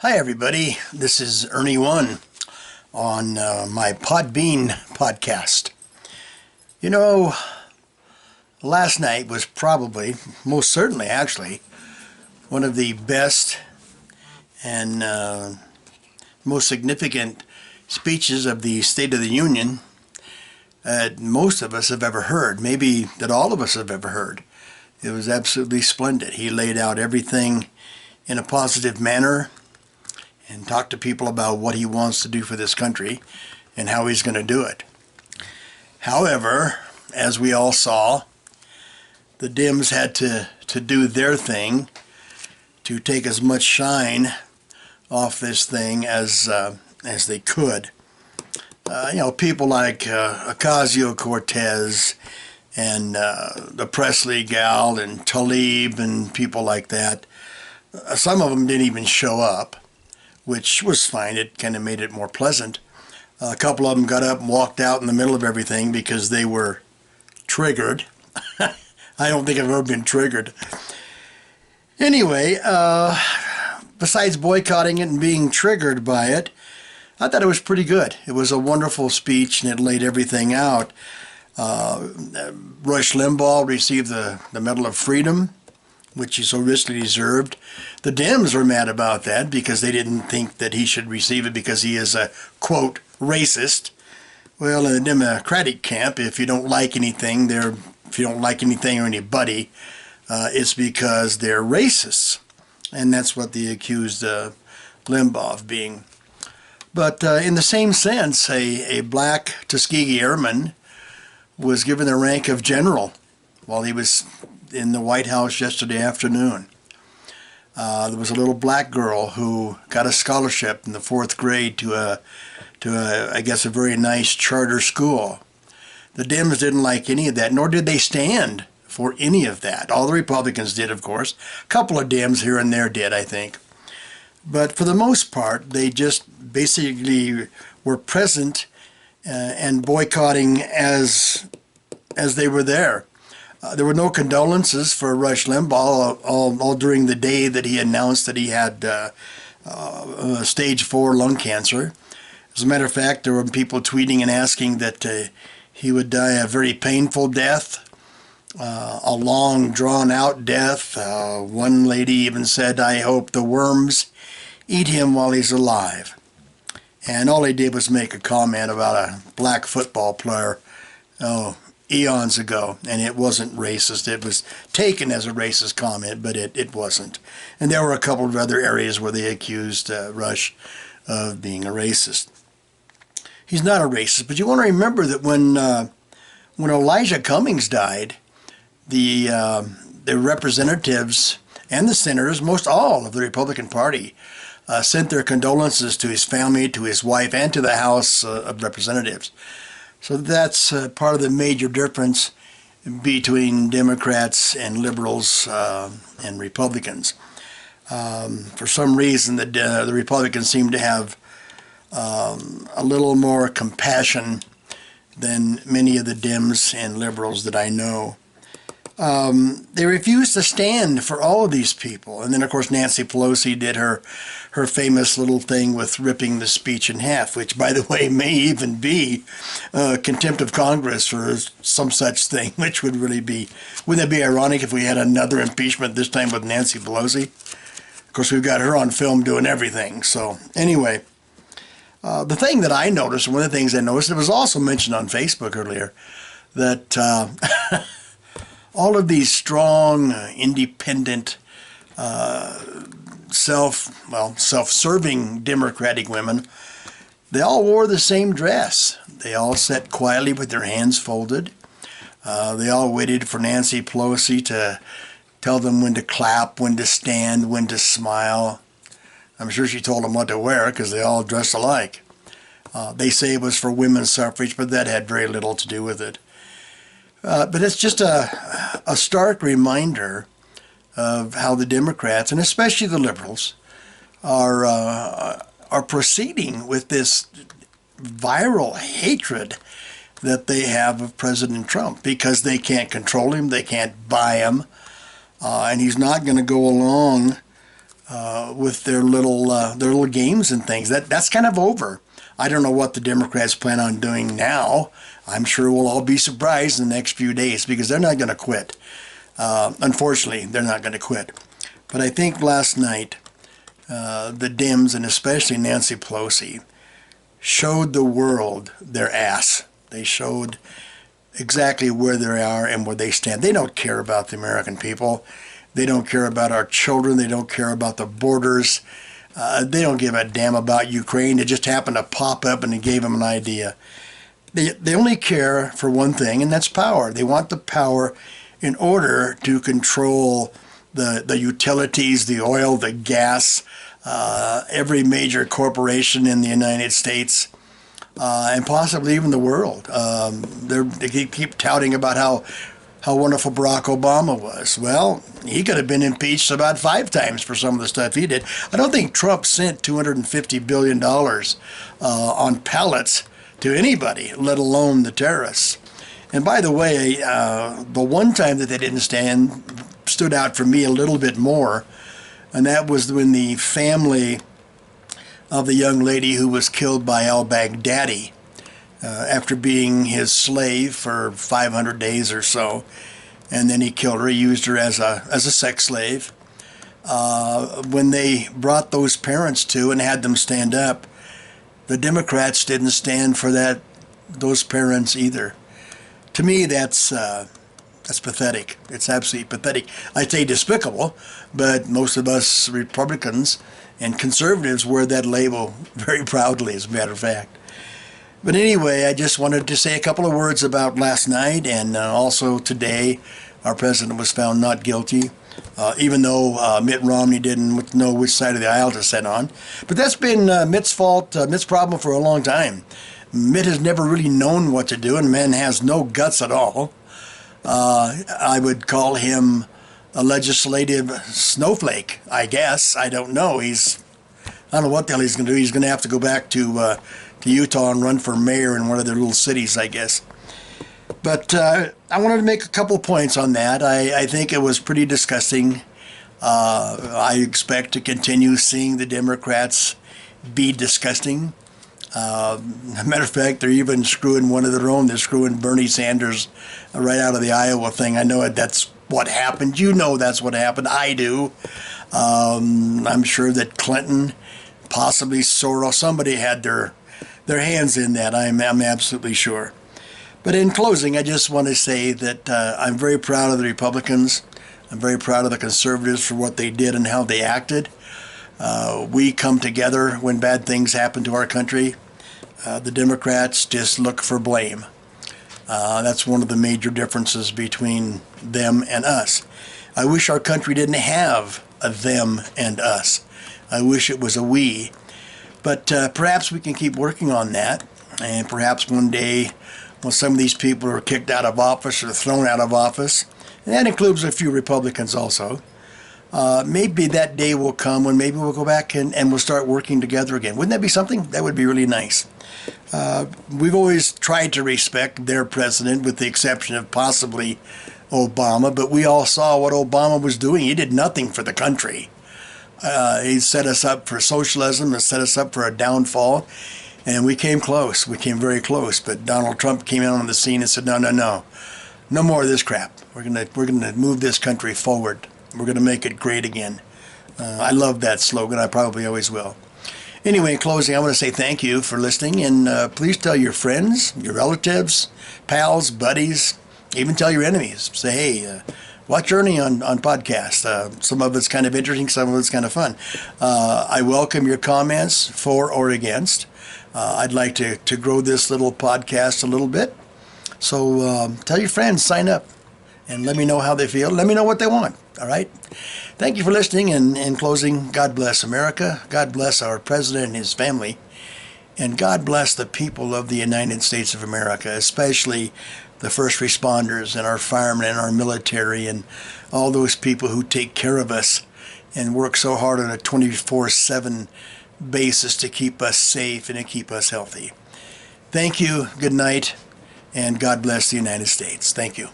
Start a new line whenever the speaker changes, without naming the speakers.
Hi everybody, this is Ernie1 on my Podbean podcast. You know, last night was probably, most certainly actually, one of the best and most significant speeches of the State of the Union that most of us have ever heard, maybe that all of us have ever heard. It was absolutely splendid. He laid out everything in a positive manner and talk to people about what he wants to do for this country and how he's going to do it. However, as we all saw, the Dems had to do their thing to take as much shine off this thing as they could. People like Ocasio-Cortez and the Presley gal and Tlaib and people like that, some of them didn't even show up, which was fine. It kind of made it more pleasant. A couple of them got up and walked out in the middle of everything because they were triggered. I don't think I've ever been triggered. Anyway, besides boycotting it and being triggered by it, I thought it was pretty good. It was a wonderful speech and it laid everything out. Rush Limbaugh received the Medal of Freedom, which he so richly deserved. The Dems were mad about that because they didn't think that he should receive it because he is a, quote, racist. Well, in the Democratic camp, if you don't like anything, or anybody, it's because they're racists. And that's what they accused Limbaugh of being. But in the same sense, a black Tuskegee Airman was given the rank of general while he was in the White House yesterday afternoon. There was a little black girl who got a scholarship in the 4th grade to I guess a very nice charter school. The Dems didn't like any of that, nor did they stand for any of that. All the Republicans did, of course. A couple of Dems here and there did, I think. But for the most part, they just basically were present and boycotting as they were there. There were no condolences for Rush Limbaugh all during the day that he announced that he had stage 4 lung cancer. As a matter of fact, there were people tweeting and asking that he would die a very painful death, a long drawn-out death. One lady even said, "I hope the worms eat him while he's alive." And all he did was make a comment about a black football player, eons ago, and it wasn't racist. It was taken as a racist comment, but it wasn't. And there were a couple of other areas where they accused Rush of being a racist. He's not a racist, but you want to remember that when Elijah Cummings died, the representatives and the senators, most all of the Republican Party, sent their condolences to his family, to his wife, and to the House of Representatives. So that's part of the major difference between Democrats and liberals and Republicans. For some reason, the Republicans seem to have a little more compassion than many of the Dems and liberals that I know. They refused to stand for all of these people. And then, of course, Nancy Pelosi did her famous little thing with ripping the speech in half, which, by the way, may even be contempt of Congress or some such thing, which would really be, wouldn't it be ironic if we had another impeachment, this time with Nancy Pelosi? Of course, we've got her on film doing everything. So anyway, the thing that I noticed, one of the things I noticed, it was also mentioned on Facebook earlier, that all of these strong, independent, self-serving Democratic women, they all wore the same dress. They all sat quietly with their hands folded. They all waited for Nancy Pelosi to tell them when to clap, when to stand, when to smile. I'm sure she told them what to wear because they all dressed alike. They say it was for women's suffrage, but that had very little to do with it. But it's just a stark reminder of how the Democrats, and especially the liberals, are proceeding with this viral hatred that they have of President Trump because they can't control him, they can't buy him, and he's not going to go along with their little games and things. That's kind of over. I don't know what the Democrats plan on doing now. I'm sure we'll all be surprised in the next few days because they're not going to quit. Unfortunately, they're not going to quit. But I think last night, the Dems, and especially Nancy Pelosi, showed the world their ass. They showed exactly where they are and where they stand. They don't care about the American people. They don't care about our children. They don't care about the borders. They don't give a damn about Ukraine. It just happened to pop up and it gave them an idea. They only care for one thing, and that's power. They want the power in order to control the utilities, the oil, the gas, every major corporation in the United States, and possibly even the world. They keep touting about how wonderful Barack Obama was. Well, he could have been impeached about 5 times for some of the stuff he did. I don't think Trump sent $250 billion on pallets to anybody, let alone the terrorists. And by the way, the one time that they didn't stood out for me a little bit more, and that was when the family of the young lady who was killed by al-Baghdadi after being his slave for 500 days or so, and then he killed her. He used her as a sex slave. When they brought those parents to and had them stand up, the Democrats didn't stand for those parents either. To me, that's pathetic. It's absolutely pathetic. I say despicable, but most of us Republicans and conservatives wear that label very proudly, as a matter of fact. But anyway, I just wanted to say a couple of words about last night, and also today our president was found not guilty, even though Mitt Romney didn't know which side of the aisle to sit on. But that's been Mitt's fault, Mitt's problem for a long time. Mitt has never really known what to do, and man has no guts at all. I would call him a legislative snowflake, I guess. I don't know. I don't know what the hell he's going to do. He's going to have to go back to Utah and run for mayor in one of their little cities, I guess. But I wanted to make a couple points on that. I think it was pretty disgusting. I expect to continue seeing the Democrats be disgusting. As a matter of fact, they're even screwing one of their own. They're screwing Bernie Sanders right out of the Iowa thing. I know that's what happened. You know that's what happened. I do. I'm sure that Clinton, possibly Soros, somebody had their hands in that. I'm absolutely sure. But in closing, I just want to say that I'm very proud of the Republicans. I'm very proud of the conservatives for what they did and how they acted. We come together when bad things happen to our country. The Democrats just look for blame. That's one of the major differences between them and us. I wish our country didn't have a them and us. I wish it was a we. But perhaps we can keep working on that. And perhaps one day, when some of these people are kicked out of office or thrown out of office, and that includes a few Republicans also, maybe that day will come when maybe we'll go back and we'll start working together again. Wouldn't that be something? That would be really nice. We've always tried to respect their president, with the exception of possibly Obama, but we all saw what Obama was doing. He did nothing for the country. He set us up for socialism and set us up for a downfall, and we came close. We came very close, but Donald Trump came in on the scene and said, no more of this crap. We're gonna move this country forward. We're going to make it great again. I love that slogan. I probably always will. Anyway, in closing, I want to say thank you for listening, and please tell your friends, your relatives, pals, buddies, even tell your enemies. Say, hey, watch Ernie on podcast. Some of it's kind of interesting, some of it's kind of fun. I welcome your comments for or against. I'd like to grow this little podcast a little bit. So tell your friends, sign up, and let me know how they feel. Let me know what they want. All right? Thank you for listening. And in closing, God bless America. God bless our president and his family. And God bless the people of the United States of America, especially the first responders and our firemen and our military and all those people who take care of us and work so hard on a 24/7 basis to keep us safe and to keep us healthy. Thank you. Good night. And God bless the United States. Thank you.